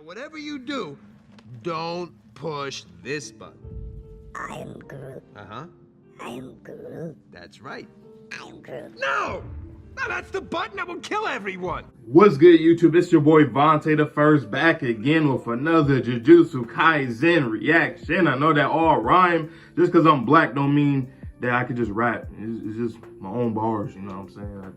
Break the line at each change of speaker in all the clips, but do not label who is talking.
Now, whatever you do, don't push this button.
I am Groot.
Uh-huh.
I am Groot.
That's right.
I am Groot.
No! No, that's the button that will kill everyone!
What's good, YouTube? It's your boy Vontae the First, back again with another Jujutsu Kaisen reaction. I know that all rhyme. Just because I'm black don't mean that I could just rap. It's just my own bars, you know what I'm saying?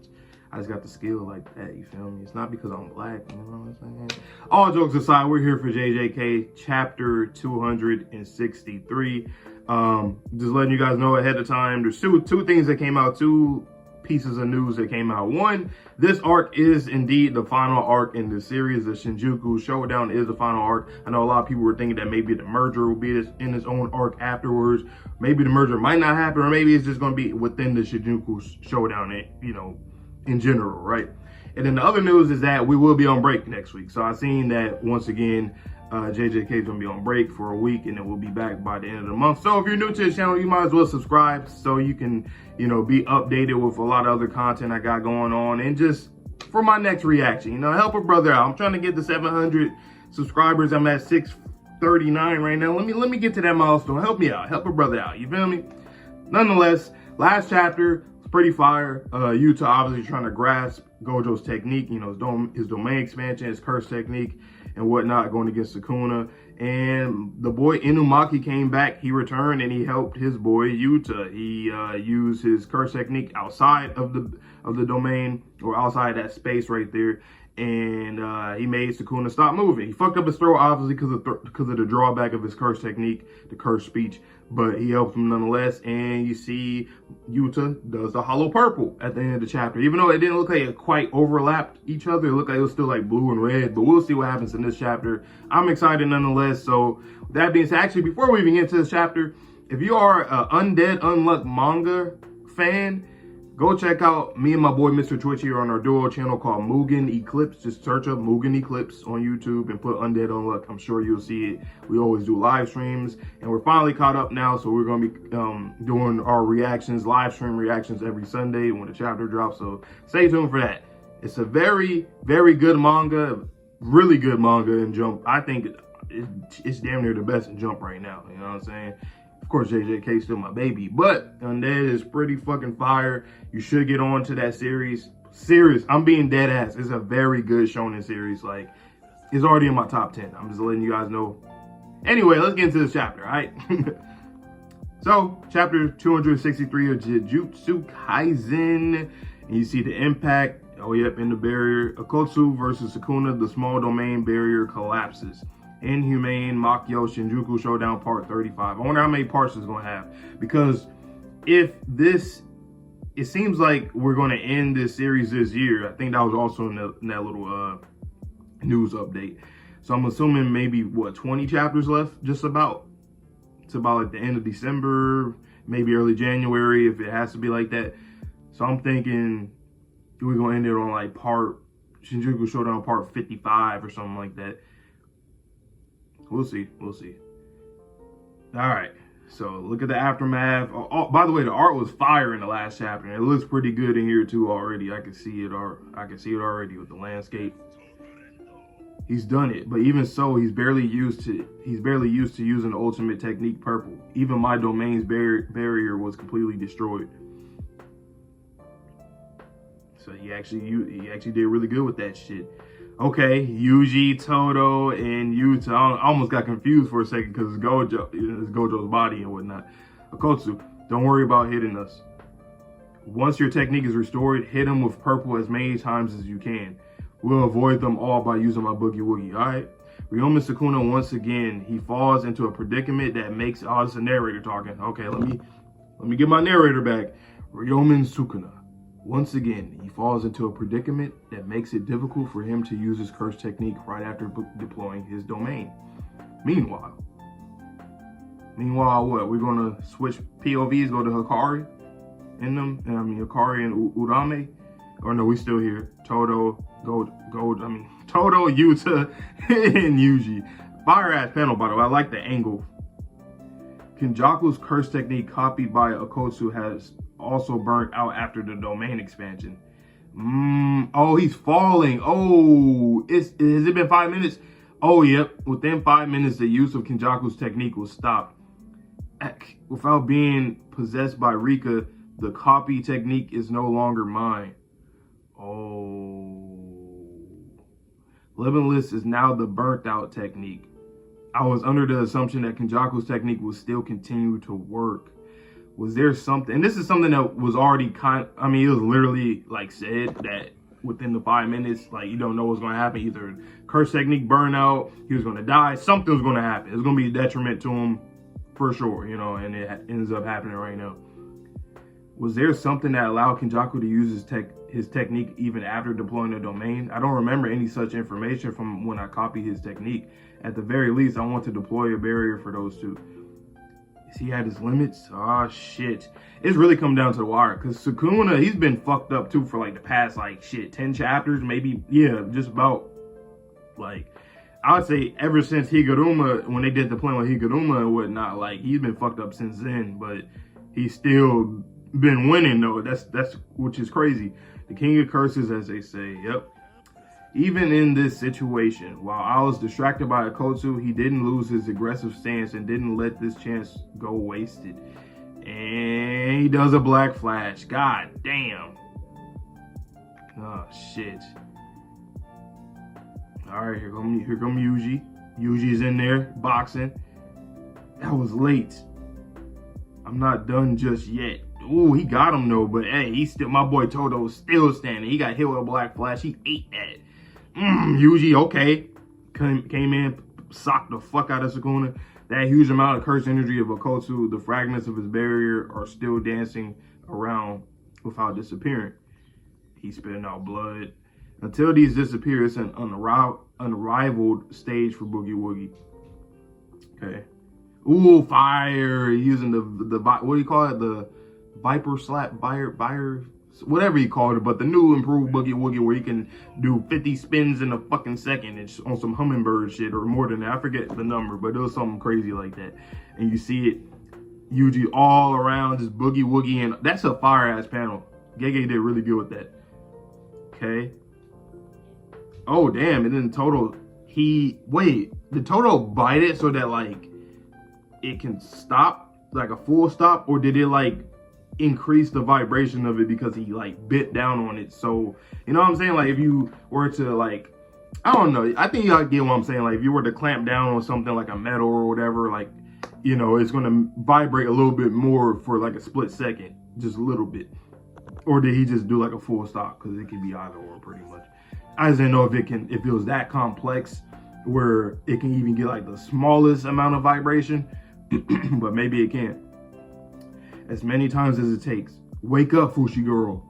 I just got the skill like that, you feel me? It's not because I'm black, you know what I'm saying? All jokes aside, we're here for JJK chapter 263. Just letting you guys know ahead of time, there's two things that came out, two pieces of news that came out. One, this arc is indeed the final arc in the series. The Shinjuku Showdown is the final arc. I know a lot of people were thinking that maybe the merger will be in its own arc afterwards. Maybe the merger might not happen, or maybe it's just going to be within the Shinjuku Showdown, you know, in general, right? And then the other news is that we will be on break next week. So I've seen that once again, JJK is going to be on break for a week, and then we'll be back by the end of the month. So if you're new to the channel, you might as well subscribe so you can, you know, be updated with a lot of other content I got going on, and just for my next reaction, you know, help a brother out. I'm trying to get to 700 subscribers. I'm at 639 right now. Let me get to that milestone. Help me out. Help a brother out. You feel me? Nonetheless, last chapter was pretty fire. Yuta obviously trying to grasp Gojo's technique, you know, his domain expansion, his curse technique, and whatnot, going against Sukuna. And the boy Inumaki came back. He returned and he helped his boy Yuta. He used his curse technique outside of the domain, or outside that space right there, and he made Sukuna stop moving. He fucked up his throat, obviously, because of the drawback of his curse technique, the curse speech, but he helped him nonetheless. And you see Yuta does the hollow purple at the end of the chapter. Even though it didn't look like it quite overlapped each other, it looked like it was still like blue and red, but we'll see what happens in this chapter. I'm excited nonetheless. So with that being said, actually, before we even get into this chapter, if you are an Undead Unluck manga fan, go check out me and my boy Mr. Twitch here on our duo channel called Mugen Eclipse. Just search up Mugen Eclipse on YouTube and put Undead Unluck. I'm sure you'll see it. We always do live streams, and we're finally caught up now, so we're going to be doing our reactions, live stream reactions every Sunday when the chapter drops, so stay tuned for that. It's a very, very good manga, really good manga in Jump. I think it's damn near the best in Jump right now, you know what I'm saying? Of course, JJK is still my baby, but Undead is pretty fucking fire. You should get on to that series. Serious, I'm being dead ass. It's a very good shonen series. Like, it's already in my top 10. I'm just letting you guys know. Anyway, let's get into this chapter, all right? So, chapter 263 of Jujutsu Kaisen. And you see the impact. Oh, yep, in the barrier. Akotsu versus Sukuna. The small domain barrier collapses. Inhumane Makyo Shinjuku Showdown Part 35. I wonder how many parts it's going to have. Because if this, it seems like we're going to end this series this year. I think that was also in that little news update. So I'm assuming maybe, what, 20 chapters left? Just about. It's about like the end of December, maybe early January, if it has to be like that. So I'm thinking we're going to end it on like Shinjuku Showdown Part 55 or something like that. We'll see. We'll see. All right. So look at the aftermath. Oh, by the way, the art was fire in the last chapter, and it looks pretty good in here too already. I can see it. I can see it already with the landscape. He's done it, but even so, he's barely used to using the ultimate technique purple. Even my domain's barrier was completely destroyed. So he actually did really good with that shit. Okay, Yuji, Todo, and Yuta. I almost got confused for a second because it's Gojo's body and whatnot. Akotsu, don't worry about hitting us. Once your technique is restored, hit him with purple as many times as you can. We'll avoid them all by using my boogie woogie, alright? Ryomen Sukuna, once again, he falls into a predicament that makes, oh, it's a narrator talking. Okay, let me get my narrator back. Ryomen Sukuna. Once again, he falls into a predicament that makes it difficult for him to use his curse technique right after deploying his domain. Meanwhile, what? We're going to switch POVs, go to Hikari in them. Hikari and Urame. Or no, we still here. Todo, Todo, Yuta, and Yuji. Fire-ass panel, by the way. I like the angle. Kenjaku's curse technique copied by Akotsu has also burnt out after the domain expansion. Oh, he's falling. Oh, has it been 5 minutes? Oh, yep. Within 5 minutes, the use of Kenjaku's technique was stopped. Without being possessed by Rika, the copy technique is no longer mine. Oh. Limitless is now the burnt out technique. I was under the assumption that Kenjaku's technique would still continue to work. Was there something, and this is something that was already it was literally like said that within the 5 minutes, like you don't know what's going to happen. Either curse technique burnout, he was going to die, something was going to happen. It's going to be a detriment to him for sure, you know, and it ends up happening right now. Was there something that allowed Kenjaku to use his technique even after deploying the domain? I don't remember any such information from when I copied his technique. At the very least, I want to deploy a barrier for those two. Is he at his limits? Oh, shit. It's really come down to the wire. Because Sukuna, he's been fucked up, too, for, like, the past, 10 chapters. Maybe, yeah, just about, I would say ever since Higuruma, when they did the plan with Higuruma and whatnot, he's been fucked up since then. But he's still been winning, though. That's which is crazy. The king of curses, as they say. Yep. Even in this situation, while I was distracted by Akotsu, he didn't lose his aggressive stance and didn't let this chance go wasted. And he does a black flash. God damn. Oh, shit. All right, here come Yuji. Yuji's in there, boxing. That was late. I'm not done just yet. Ooh, he got him, though. But, hey, my boy Toto's still standing. He got hit with a black flash. He ate that. Yuji, okay. Came in, socked the fuck out of Sukuna. That huge amount of cursed energy of Akotsu, the fragments of his barrier are still dancing around without disappearing. He's spitting out blood. Until these disappear, it's an unrivaled stage for Boogie Woogie. Okay. Ooh, fire. Using the what do you call it? The Viper slap, Viper, whatever you called it, but the new improved Boogie Woogie where you can do 50 spins in a fucking second. It's on some hummingbird shit or more than that. I forget the number, but it was something crazy like that. And you see it, Yuji all around, just Boogie Woogie, and that's a fire-ass panel. Gege did really good with that. Okay. Oh, damn, and then Toto, did Toto bite it so that, it can stop, a full stop, or did it, increase the vibration of it because he bit down on it? So you know what I'm saying, if you were to I don't know, I think y'all get what I'm saying, if you were to clamp down on something like a metal or whatever, it's going to vibrate a little bit more for a split second, just a little bit. Or did he just do a full stop? Because it could be either or pretty much. I just didn't know if it was that complex where it can even get the smallest amount of vibration, but maybe it can. As many times as it takes. Wake up, Fushi girl.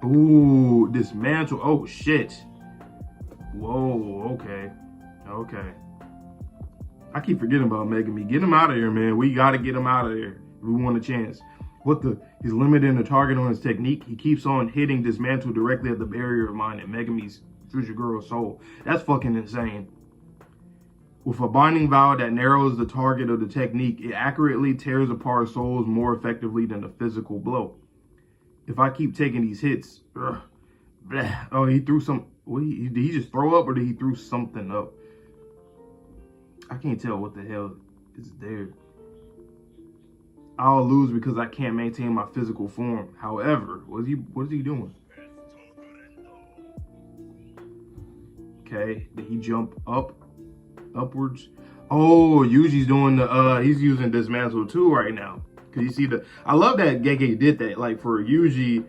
Ooh, dismantle. Oh, shit. Whoa, okay. I keep forgetting about Megami. Get him out of here, man. We got to get him out of there if we want a chance. He's limiting the target on his technique. He keeps on hitting dismantle directly at the barrier of mine and Megami's Fushi girl's soul. That's fucking insane. With a binding vow that narrows the target of the technique, it accurately tears apart souls more effectively than a physical blow. If I keep taking these hits, oh, he threw some. Did he just throw up or did he throw something up? I can't tell what the hell is there. I'll lose because I can't maintain my physical form. However, what is he doing? Okay, did he jump upwards? Oh, Yuji's doing he's using dismantle too right now. Cause you see I love that Gege did that. For Yuji,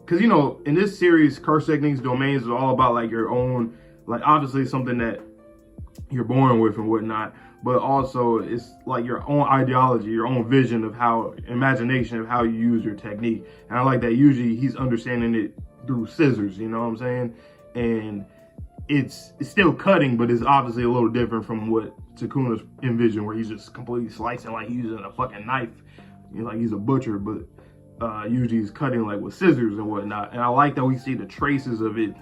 cause in this series, curse techniques, domains is all about your own, obviously something that you're born with and whatnot, but also it's your own ideology, your own vision of imagination of how you use your technique. And I like that Yuji, he's understanding it through scissors, you know what I'm saying? And it's still cutting, but it's obviously a little different from what Sukuna's envisioned, where he's just completely slicing he's using a fucking knife, he's a butcher. But Yuji's cutting with scissors and whatnot, and I like that we see the traces of it.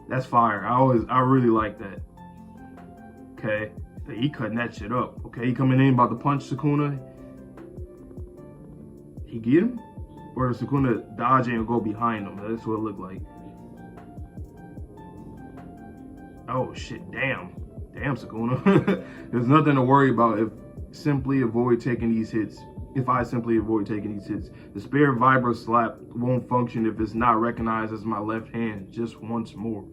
That's fire. I really like that. Okay, he cutting that shit up. Okay, he coming in about to punch Sukuna. He get him, or does Sukuna dodge it and go behind him? That's what it looked like. Oh shit, damn. Damn, Sukuna. There's nothing to worry about if simply avoid taking these hits. If I simply avoid taking these hits. The Spirit Vibra slap won't function if it's not recognized as my left hand just once more.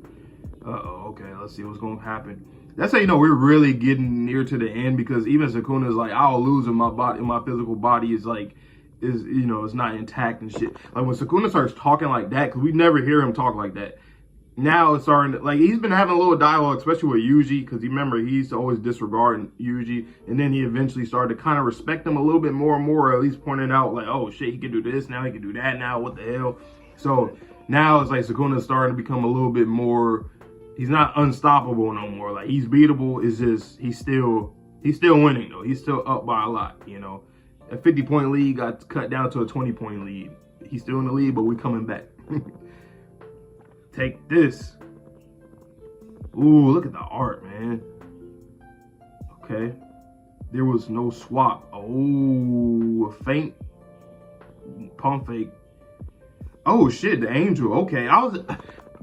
Okay, let's see what's gonna happen. That's how you know we're really getting near to the end, because even Sukuna is like, I'll lose in my body, my physical body is like, it's not intact and shit. Like when Sukuna starts talking like that, because we never hear him talk like that. Now it's starting to, like, he's been having a little dialogue, especially with Yuji, because you remember he used to always disregard Yuji, and then he eventually started to kind of respect him a little bit more and more, or at least pointing out like, oh shit, he can do this now, he can do that now, what the hell. So now it's like Sukuna's starting to become a little bit more, he's not unstoppable no more. Like he's beatable, it's just he's still winning though. He's still up by a lot, you know. A 50-point lead got cut down to a 20-point lead. He's still in the lead, but we coming back. Take this. Ooh, look at the art, man. Okay. There was no swap. Oh, a feint. Pump fake. Oh shit, the angel. Okay.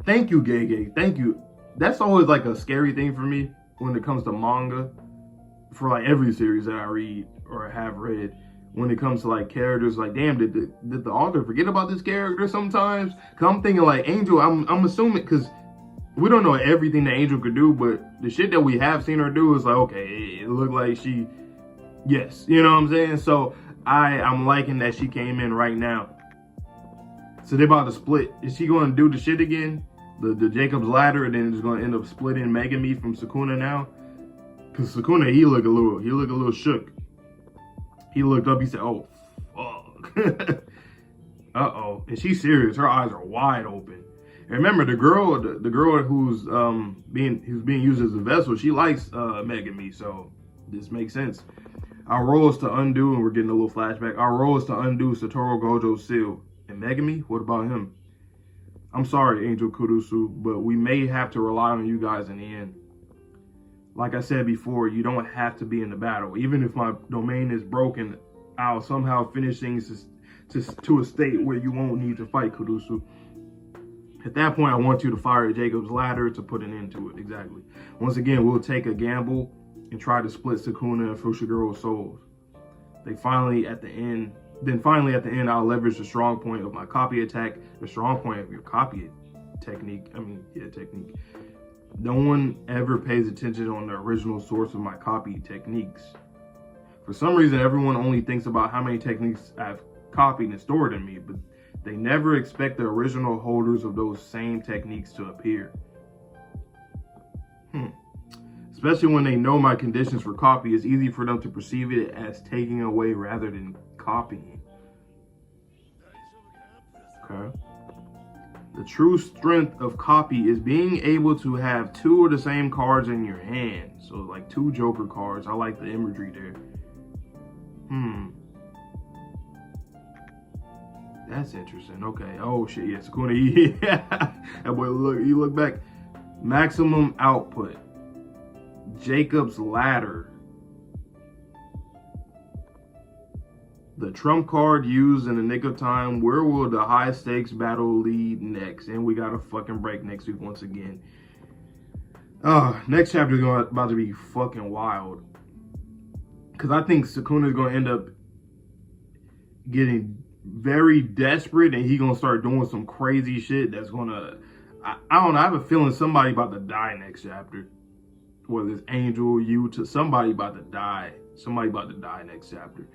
Thank you, Gege. Thank you. That's always like a scary thing for me when it comes to manga. For like every series that I read or have read. When it comes to like characters, like damn, did the author forget about this character sometimes? Cause I'm thinking like Angel, I'm assuming, cause we don't know everything that Angel could do, but the shit that we have seen her do is like, okay, it looked like she, yes, you know what I'm saying? So I'm liking that she came in right now. So they're about to split. Is she going to do the shit again? The Jacob's ladder, and then it's going to end up splitting Megami from Sukuna now? Cause Sukuna, he look a little shook. He looked up, he said, oh, fuck. Uh-oh. And she's serious. Her eyes are wide open. And remember, the girl who's being used as a vessel, she likes Megami, so this makes sense. Our role is to undo, and we're getting a little flashback, our role is to undo Satoru Gojo's seal. And Megami, what about him? I'm sorry, Angel Kurusu, but we may have to rely on you guys in the end. Like I said before, you don't have to be in the battle. Even if my domain is broken, I'll somehow finish things to a state where you won't need to fight Kurusu. At that point, I want you to fire Jacob's ladder to put an end to it. Exactly. Once again, we'll take a gamble and try to split Sukuna and Fushiguro's souls. Finally at the end, I'll leverage the strong point of my copy attack, the strong point of your copy technique. Technique. No one ever pays attention on the original source of my copy techniques. For some reason, everyone only thinks about how many techniques I've copied and stored in me, but they never expect the original holders of those same techniques to appear. Especially when they know my conditions for copy, it's easy for them to perceive it as taking away rather than copying. Okay. The true strength of copy is being able to have two of the same cards in your hand. So like two Joker cards. I like the imagery there. That's interesting. Okay. Oh shit, yeah, Sukuna. Yeah. That boy, you look back. Maximum output. Jacob's ladder. The trump card used in the nick of time. Where will the high stakes battle lead next? And we got a fucking break next week once again. Next chapter is about to be fucking wild. Because I think Sukuna is going to end up getting very desperate, and he's going to start doing some crazy shit that's going to... I don't know. I have a feeling somebody about to die next chapter. Whether it's Angel, Yuta, somebody about to die. Somebody about to die next chapter.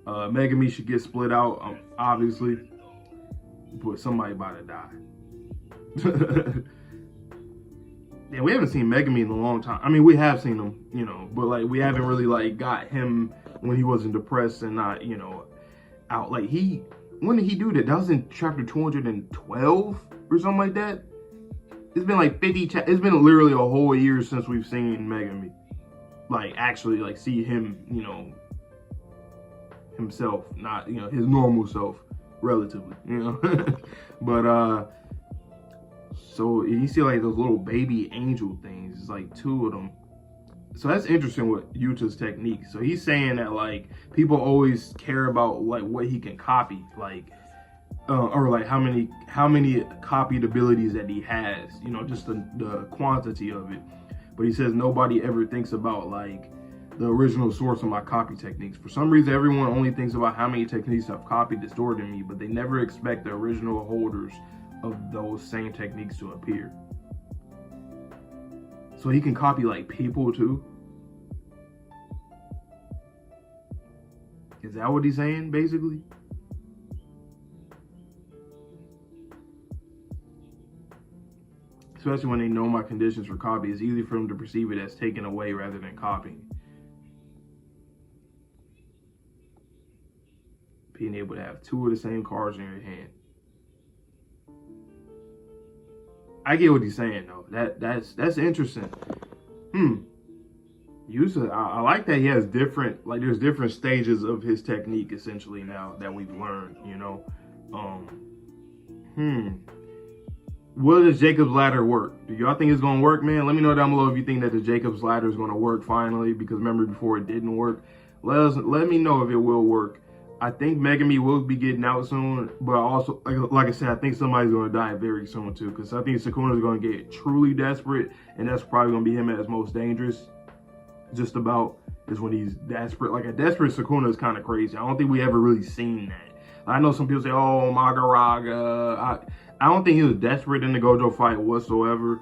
Megami should get split out, obviously, but somebody about to die. Yeah, we haven't seen Megami in a long time. I mean, we have seen him, you know, but like we haven't really like got him when he wasn't depressed and not, you know, out. Like when did he do that? That was in chapter 212 or something like that. It's been like 50. It's been literally a whole year since we've seen Megami. Like actually, like see him, you know. Himself, not, you know, his normal self, relatively, you know. But so you see like those little baby angel things, it's like two of them. So that's interesting with Yuta's technique. So he's saying that like people always care about like what he can copy, like or like how many copied abilities that he has, you know, just the quantity of it. But he says nobody ever thinks about like the original source of my copy techniques. For some reason, everyone only thinks about how many techniques I've copied and stored in me, but they never expect the original holders of those same techniques to appear. So he can copy like people too. Is that what he's saying, basically? Especially when they know my conditions for copy, it's easy for them to perceive it as taken away rather than copying. Being able to have two of the same cards in your hand. I get what he's saying though. That's interesting. Yuta, I like that he has different, like there's different stages of his technique essentially now that we've learned, you know. Will the Jacob's ladder work? Do y'all think it's gonna work, man? Let me know down below if you think that the Jacob's ladder is gonna work finally, because remember before it didn't work. Let me know if it will work. I think Megami will be getting out soon, but also, like I said, I think somebody's gonna die very soon too, because I think Sukuna is gonna get truly desperate, and that's probably gonna be him at his most dangerous. Just about is when he's desperate. Like a desperate Sukuna is kind of crazy. I don't think we ever really seen that. I know some people say, "Oh, Magaraga." I don't think he was desperate in the Gojo fight whatsoever.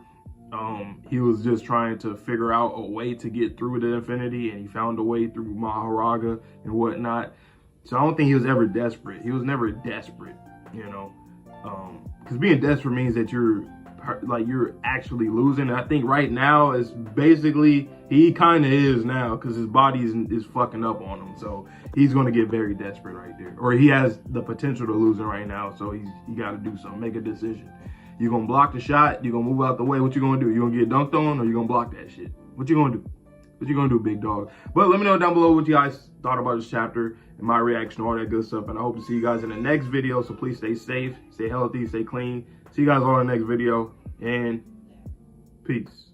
He was just trying to figure out a way to get through the Infinity, and he found a way through Maharaga and whatnot. So I don't think he was ever desperate. He was never desperate, you know, because being desperate means that you're actually losing. And I think right now is basically he kind of is now, because his body is fucking up on him. So he's going to get very desperate right there, or he has the potential to lose it right now. So you got to do something, make a decision. You're going to block the shot. You're going to move out the way. What you going to do? You going to get dunked on, or you going to block that shit? What you going to do? What you gonna do, big dog? But let me know down below what you guys thought about this chapter and my reaction, all that good stuff. And I hope to see you guys in the next video. So please stay safe, stay healthy, stay clean. See you guys all in the next video, and peace.